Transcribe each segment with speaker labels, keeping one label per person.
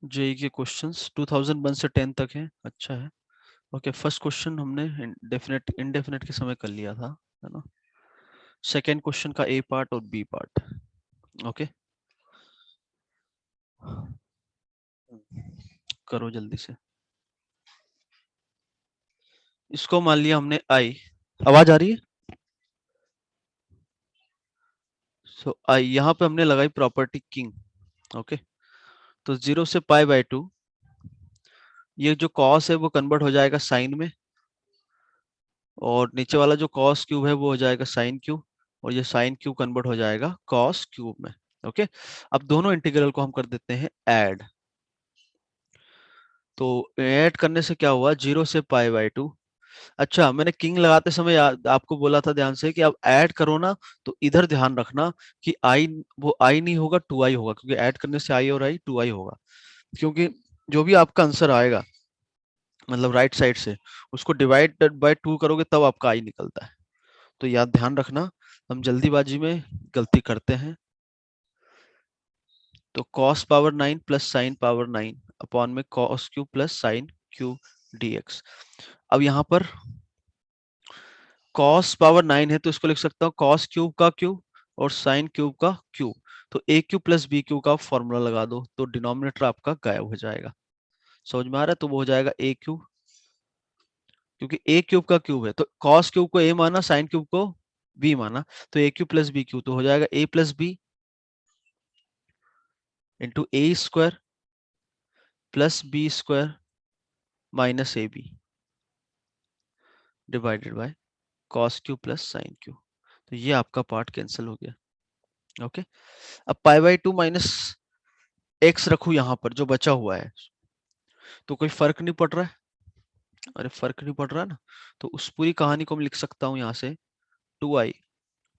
Speaker 1: JEE के questions 2001 से 10 तक है, अच्छा है। ओके, फर्स्ट क्वेश्चन हमने डेफिनेट इनडेफिनेट के समय कर लिया था, है ना। सेकेंड क्वेश्चन का ए पार्ट और बी पार्ट। ओके, करो जल्दी से। इसको मान लिया हमने आई, आवाज आ रही है? सो आई यहाँ पे हमने लगाई प्रॉपर्टी किंग। ओके, तो 0 से पाई बाय 2, ये जो कॉस है वो कन्वर्ट हो जाएगा साइन में, और नीचे वाला जो कॉस क्यूब है वो हो जाएगा साइन क्यूब, और ये साइन क्यूब कन्वर्ट हो जाएगा कॉस क्यूब में। ओके, अब दोनों इंटीग्रल को हम कर देते हैं ऐड। तो ऐड करने से क्या हुआ, 0 से पाई बाय 2। अच्छा, मैंने किंग लगाते समय आपको बोला था ध्यान से कि अब ऐड करो ना, तो इधर ध्यान रखना कि आई, वो आई नहीं होगा, 2i होगा, क्योंकि ऐड करने से आई और आई 2i होगा। क्योंकि जो भी आपका आंसर आएगा, मतलब राइट साइड से, उसको डिवाइड बाय 2 करोगे तब आपका आई निकलता है। तो याद ध्यान रखना, हम जल्दीबाजी में गलती करते हैं। तो cos power 9 plus sine power 9 upon में cos cube plus sine cube dx। अब यहाँ पर cos पावर 9 है तो इसको लिख सकता हूँ cos क्यूब का क्यूब और साइन क्यूब का क्यूब। तो a cube plus B cube का फॉर्मूला लगा दो, तो डिनोमिनेटर आपका गायब हो जाएगा। समझ में आ रहा है? तो वो हो जाएगा a क्यूब, क्योंकि a क्यूब का क्यूब है, तो cos क्यूब को a माना, साइन क्यूब को b माना, तो a cube plus B cube, तो हो जाएगा a plus B into A square plus B square minus A B divided by cos cube plus sine cube. तो ये आपका पार्ट कैंसिल हो गया। ओके, अब पाई बाई 2 माइनस एक्स रखू यहाँ पर जो बचा हुआ है, तो कोई फर्क नहीं पड़ रहा है। अरे फर्क नहीं पड़ रहा ना, तो उस पूरी कहानी को मैं लिख सकता हूँ यहाँ से 2i,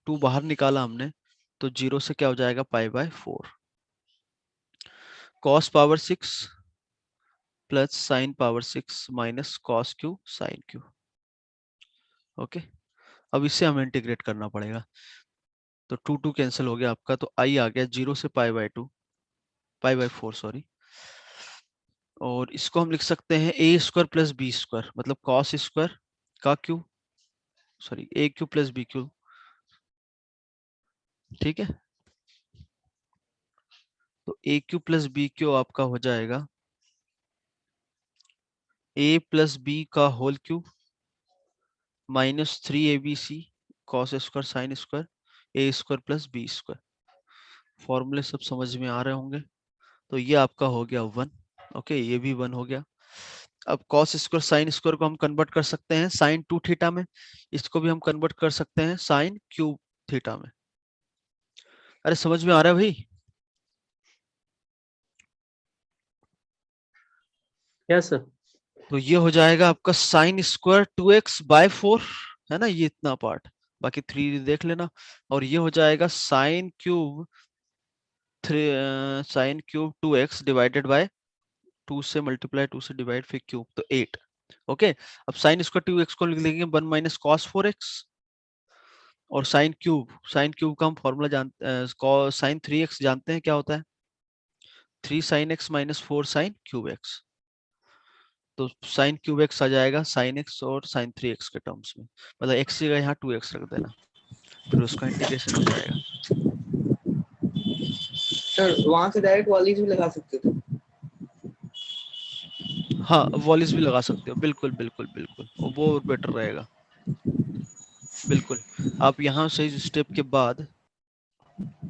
Speaker 1: 2 बाहर निकाला हमने, तो 0 से क्या हो जाएगा pi by 4, cos power 6 plus sine power 6 minus cos cube sine cube. Okay, अब इसे हमें इंटीग्रेट करना पड़ेगा, तो 2 2 कैंसिल हो गया आपका, तो i आ गया 0 से pi by 2, pi by 4 sorry. और इसको हम लिख सकते हैं A square plus B square, मतलब cos स्क्वायर का cube, sorry A cube plus B cube. ठीक है, तो A cube plus B cube आपका हो जाएगा ए प्लस बी का whole cube minus 3abc cos square sine square A square plus B square. फॉर्मूले सब समझ में आ रहे होंगे। तो ये आपका हो गया 1। ओके, ये भी 1 हो गया। अब cos स्क्वायर साइन स्क्वायर को हम कन्वर्ट कर सकते हैं साइन 2 थीटा में, इसको भी हम कन्वर्ट कर सकते हैं साइन क्यूब थीटा में। अरे समझ में आ रहा है भाई?
Speaker 2: Yes sir.
Speaker 1: तो ये हो जाएगा आपका साइन स्क्वायर 2x बाय 4, है ना, ये इतना पार्ट, बाकी 3 देख लेना। और ये हो जाएगा sine cube three, sine cube 2x divided by 2 से मल्टीप्लाई 2 से डिवाइड फिर क्यूब, तो 8। ओके, अब साइन स्क्वायर 2x को लिख लेंगे 1 माइनस कॉस 4x, और साइन क्यूब का हम फॉर्मूला जानते, साइन 3x जानते हैं क्या होता है, 3 sine x minus 4 sine cube x। तो साइन क्यूब एक्स आ जाएगा साइन एक्स और साइन 3x के टर्म्स में, मतलब x की जगह यहाँ 2x रख देना, फिर उसका इंटीग्रेशन हो जाएगा।
Speaker 2: सर वहां से डायरेक्ट वॉलीज भी लगा सकते थे।
Speaker 1: हाँ, वॉलिस भी लगा सकते हो, बिल्कुल बिल्कुल बिल्कुल, वो बेटर रहेगा। बिल्कुल, आप यहाँ से स्टेप के बाद,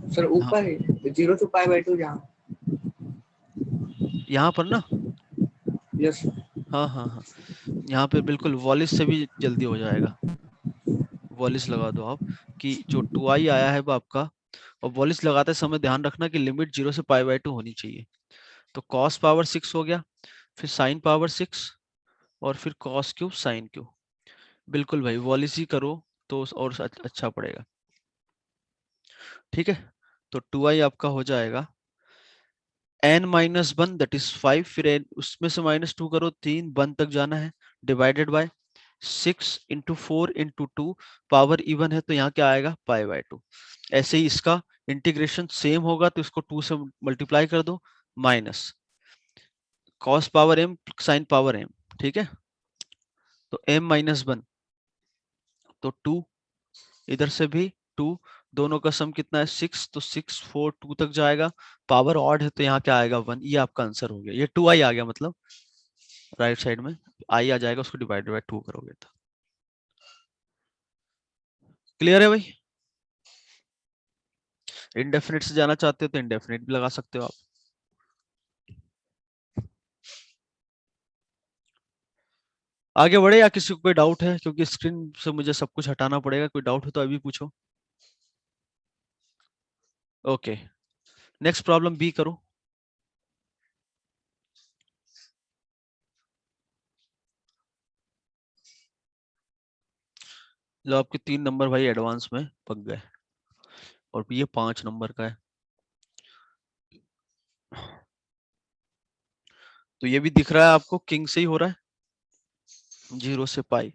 Speaker 2: सर
Speaker 1: हाँ
Speaker 2: ऊपर है 0 टू पाई बाय 2 जहाँ।
Speaker 1: यहाँ पर ना,
Speaker 2: यस।
Speaker 1: हाँ हाँ हाँ, यहाँ पे बिल्कुल वॉलिस से भी जल्दी हो जाएगा। वॉलिस लगा दो आप, कि जो 2i आया है वो आपका, और वॉलिस लगाते समय ध्यान रखना कि लिमिट 0 से पाई बाय 2 होनी चाहिए। तो cos पावर 6 हो गया, फिर साइन पावर 6, और फिर cos क्यूब साइन क्यूब। बिल्कुल भाई, वॉलिस ही करो तो और अच्छा पड़ेगा। ठीक है, तो 2i आपका हो जाएगा n माइनस 1 दैट इज 5, फिर n उसमें से माइनस 2 करो, 3 1 तक जाना है, divided by 6 into 4 into 2, power even है तो यहाँ क्या आएगा पाई बाय 2। ऐसे ही इसका इंटीग्रेशन सेम होगा, तो इसको 2 से मल्टीप्लाई कर दो, minus cos power m sine power m, ठीक है। तो m माइनस 1 तो 2, इधर से भी 2, दोनों का सम कितना है 6, तो 6 4 2 तक जाएगा। पावर ऑड है तो यहाँ क्या आएगा 1, ये आपका आंसर हो गया। ये 2i आ गया, मतलब राइट साइड में i आ जाएगा, उसको डिवाइडेड बाय 2 करोगे तो। क्लियर है भाई? इंडेफिनिट से जाना चाहते हो तो इंडेफिनिट भी लगा सकते हो आप। आगे बढ़े या किसी को कोई डाउट है? क्योंकि स्क्रीन से मुझे सब कुछ हटाना पड़ेगा। कोई डाउट हो तो अभी पूछो। ओके, नेक्स्ट प्रॉब्लम बी करो। जो आपके 3 नंबर भाई एडवांस में पक गए, और ये 5 नंबर का है। तो ये भी दिख रहा है आपको, किंग से ही हो रहा है, 0 से pi,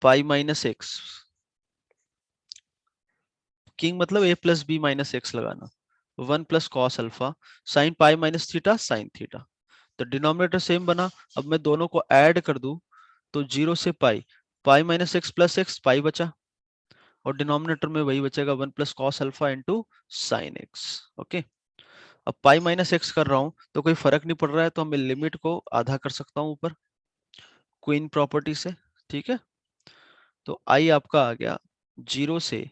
Speaker 1: pi minus X. King मतलब a plus B minus X लगाना, 1 plus cos alpha sine pi minus theta sine theta. तो डिनोमिनेटर सेम बना। अब मैं दोनों को ऐड कर दूं तो 0 से pi, pi minus X plus X, pi बचा, और डिनोमिनेटर में वही बचेगा 1 plus cos alpha into sine X. Okay, अब पाई माइनस एक्स कर रहा हूं तो कोई फर्क नहीं पड़ रहा है, तो मैं लिमिट को आधा कर सकता हूं ऊपर क्वीन प्रॉपर्टी से, ठीक है। तो आई आपका आ गया 0 से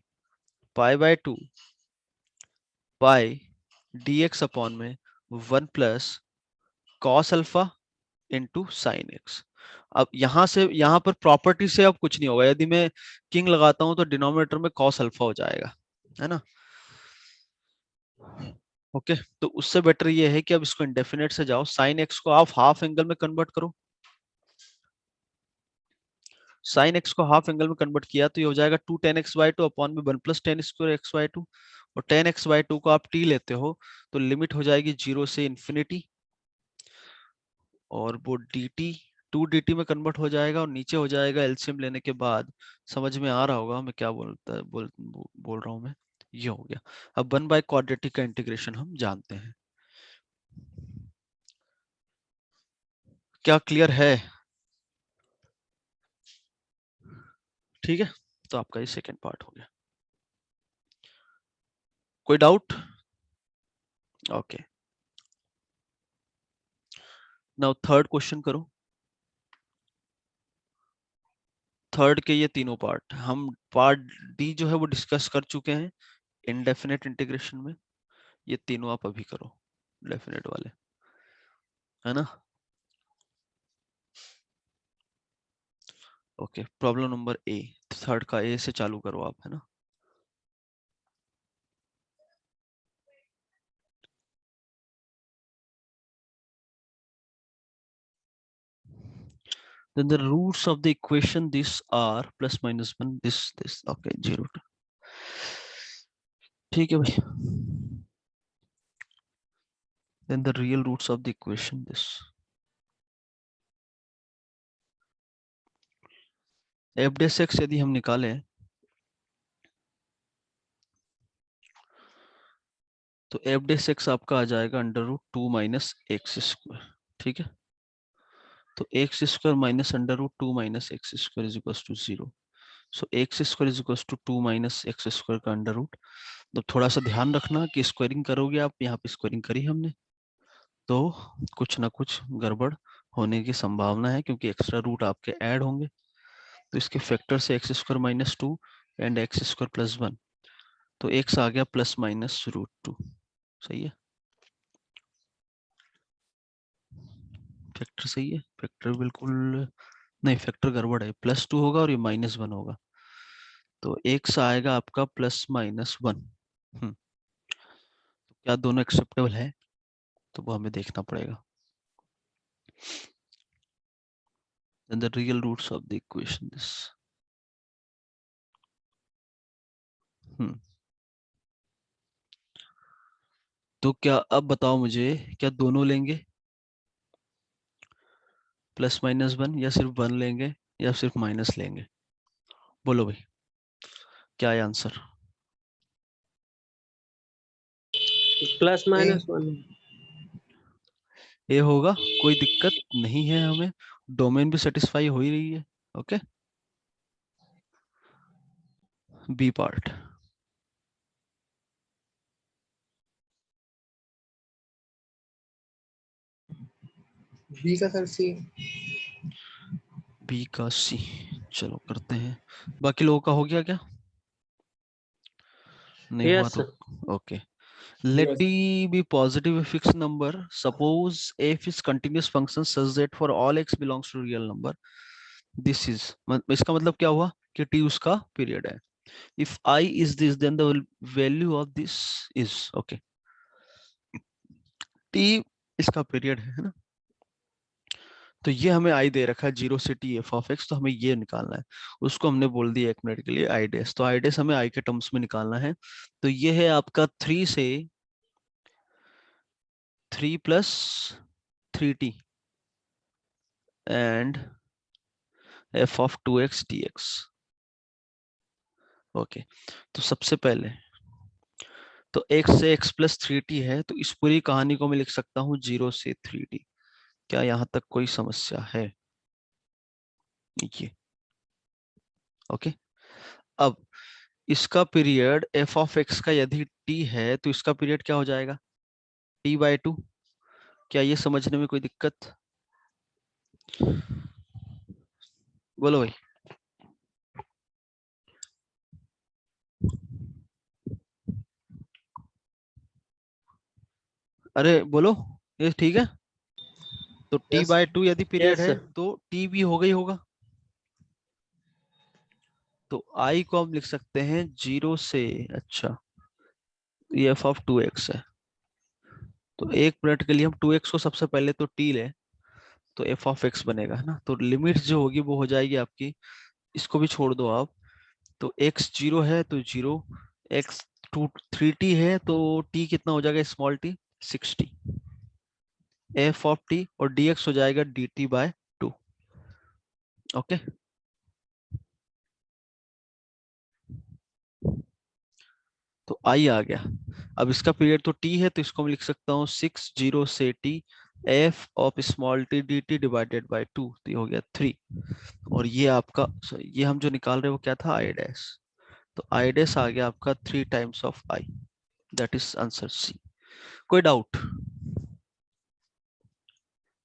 Speaker 1: pi by 2 pi dx upon में 1 plus cos alpha into sine x. अब यहां से यहां पर प्रॉपर्टी से अब कुछ नहीं होगा। यदि मैं किंग लगाता हूं तो डिनोमिनेटर में कॉस अल्फा हो जाएगा, है ना। ओके, तो उससे बेटर ये है कि अब इसको इंडेफिनेट से जाओ, साइन एक्स को आप हाफ एंगल में कन्वर्ट करो। साइन एक्स को हाफ एंगल में कन्वर्ट किया तो ये हो जाएगा 2 tan x by 2 अपॉन में 1 plus tan square x by 2, और tan x by 2 को आप t लेते हो तो लिमिट हो जाएगी 0 से इंफिनिटी, और वो dt 2 dt में कन्वर्ट हो जाएगा, और नीचे हो जाएगा एलसीएम लेने के बाद। समझ में आ रहा होगा मैं क्या बोल रहा हूँ मैं। ये हो गया। अब 1 बाय क्वाड्रेटिक का इंटीग्रेशन हम जानते हैं। क्या क्लियर है? ठीक है, तो आपका ये सेकेंड पार्ट हो गया। कोई doubt? Okay, now third question करो। थर्ड के ये तीनों पार्ट हम पार्ट डी जो है वो डिस्कस कर चुके हैं इनडेफिनेट इंटीग्रेशन में। ये तीनों आप अभी करो, डेफिनेट वाले, है ना। Okay, problem number A, third का ए से चालू करो आप, है ना। Then the roots of the equation this are plus minus 1 this okay 0 ठीक है भाई। Then the real roots of the equation this f dash x यदि हम निकालें तो f dash x आपका आ जाएगा under root 2 minus X square, ठीक है। तो X square minus under root 2 minus X square is equal to 0। So X square is equal to 2 minus X square का अंडर रूट। तो थोड़ा सा ध्यान रखना कि स्क्वायरिंग करोगे आप, यहाँ पे स्क्वायरिंग करी हमने तो कुछ ना कुछ गड़बड़ होने की संभावना है, क्योंकि एक्स्ट्रा रूट आपके ऐड होंगे। तो इसके फैक्टर से x square minus 2 and x square plus 1, तो एक्स आ गया प्लस माइनस रूट 2। सही है, फैक्टर सही है, फैक्टर बिल्कुल नहीं, फैक्टर गड़बड़ है, प्लस 2 होगा और ये माइनस 1 होगा। तो एक्स आएगा आपका प्लस माइनस 1। क्या दोनों एक्सेप्टेबल है? तो वो हमें देखना पड़ेगा। Then the real roots of the equation is तो क्या अब बताओ मुझे, क्या दोनों लेंगे प्लस माइनस 1, या सिर्फ 1 लेंगे, या सिर्फ माइनस लेंगे? बोलो भाई, क्या है आंसर?
Speaker 3: Plus minus 1।
Speaker 1: ए होगा, कोई दिक्कत नहीं है हमें, डोमेन भी सेटिस्फाई हो ही रही है। Okay, B part.
Speaker 2: बी का सर सी।
Speaker 1: बी का सी, चलो करते हैं। बाकी लोगों का हो गया क्या? नहीं हुआ
Speaker 3: यस
Speaker 1: तो
Speaker 3: sir.
Speaker 1: Okay. Let
Speaker 3: yes.
Speaker 1: D be positive fixed number. Suppose f is continuous function such that for all x belongs to real number. This is इसका मतलब क्या हुआ कि t उसका पीरियड है। If I is this, then the value of this is okay. t इसका period है ना, तो ये हमें i दे रखा है 0 से t f ऑफ x, तो हमें ये निकालना है। उसको हमने बोल दिया 1 मिनट के लिए i डैश, तो i डैश हमें i के टर्म्स में निकालना है। तो ये है आपका 3 से 3 plus 3t and f of 2x dx। Okay, तो सबसे पहले तो x से x प्लस 3t है, तो इस पूरी कहानी को मैं लिख सकता हूँ 0 से 3t। क्या यहाँ तक कोई समस्या है? ये ओके। अब इसका पीरियड f ऑफ x का यदि t है तो इसका पीरियड क्या हो जाएगा? t/2। क्या ये समझने में कोई दिक्कत? बोलो भाई। अरे बोलो, ये ठीक है? तो
Speaker 2: यस
Speaker 1: t/2 यदि पीरियड
Speaker 3: यस
Speaker 1: है
Speaker 3: सर।
Speaker 1: तो t भी हो गई होगा। तो i को हम लिख सकते हैं 0 से, अच्छा ये f ऑफ 2x है, तो 1 मिनट के लिए हम 2x को सबसे पहले तो t ले, तो f ऑफ x बनेगा, है ना। तो लिमिट जो होगी वो हो जाएगी आपकी, इसको भी छोड़ दो आप, तो x 0 है तो 0, x 3t है तो t कितना हो जाएगा small t 6t, f of t और dx हो जाएगा dt/2। ओके, तो i आ गया। अब इसका पीरियड तो t है, तो इसको मैं लिख सकता हूँ 6 0 से t f of small t dt divided by 2, तो ये हो गया 3। और ये आपका ये हम जो निकाल रहे हैं वो क्या था? i dash. तो i डैश आ गया आपका 3 times of i, that is answer C. कोई doubt?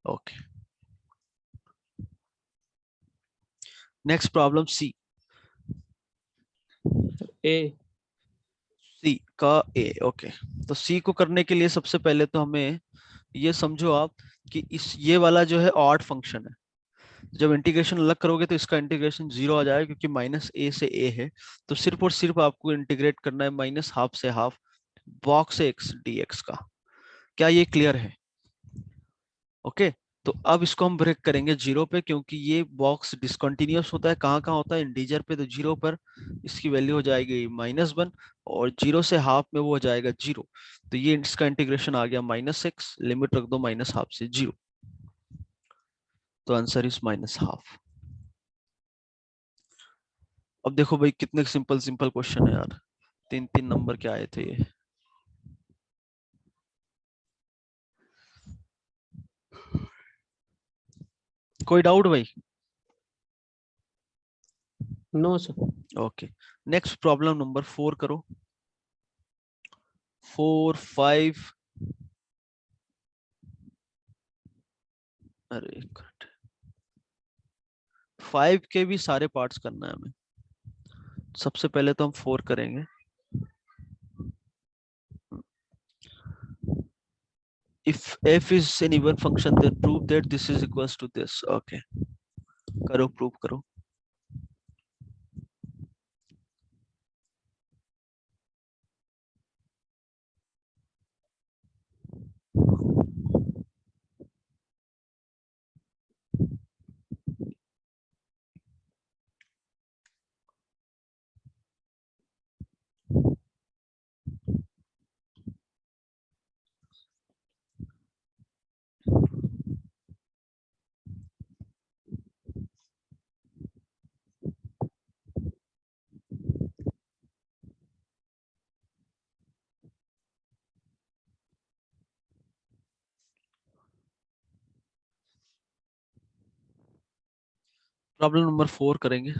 Speaker 1: Okay, next problem C.
Speaker 3: A.
Speaker 1: C का ए। ओके, तो सी को करने के लिए सबसे पहले तो हमें ये समझो आप कि इस ये वाला जो है ऑड फंक्शन है, जब इंटीग्रेशन अलग करोगे तो इसका इंटीग्रेशन 0 आ जाएगा, क्योंकि माइनस ए से ए है। तो सिर्फ और सिर्फ आपको इंटीग्रेट करना है माइनस हाफ से हाफ बॉक्स एक्स डीएक्स का। क्या ये क्लियर है? ओके, तो अब इसको हम ब्रेक करेंगे 0 पे, क्योंकि ये बॉक्स डिसकंटिन्यूअस होता है। कहाँ कहाँ होता है? इंटीजर पे, तो 0 पर इसकी वैल्यू हो जाएगी -1, और 0 से हाफ में वो हो जाएगा 0। तो ये इसका इंटीग्रेशन आ गया -x, लिमिट रख दो माइनस हाफ से 0, तो आंसर इज -हाफ। अब देखो भाई कितने सिंपल सिंपल क्वेश्चन है यार, 3 3 नंबर के आए थे ये। कोई डाउट भाई?
Speaker 3: No sir.
Speaker 1: Okay, next problem number 4 करो। 4 5, अरे 5 के भी सारे पार्ट्स करना है हमें। सबसे पहले तो हम 4 करेंगे। If f is an even function, then prove that this is equals to this. Okay, करो, प्रूव करो। प्रॉब्लम नंबर 4 करेंगे।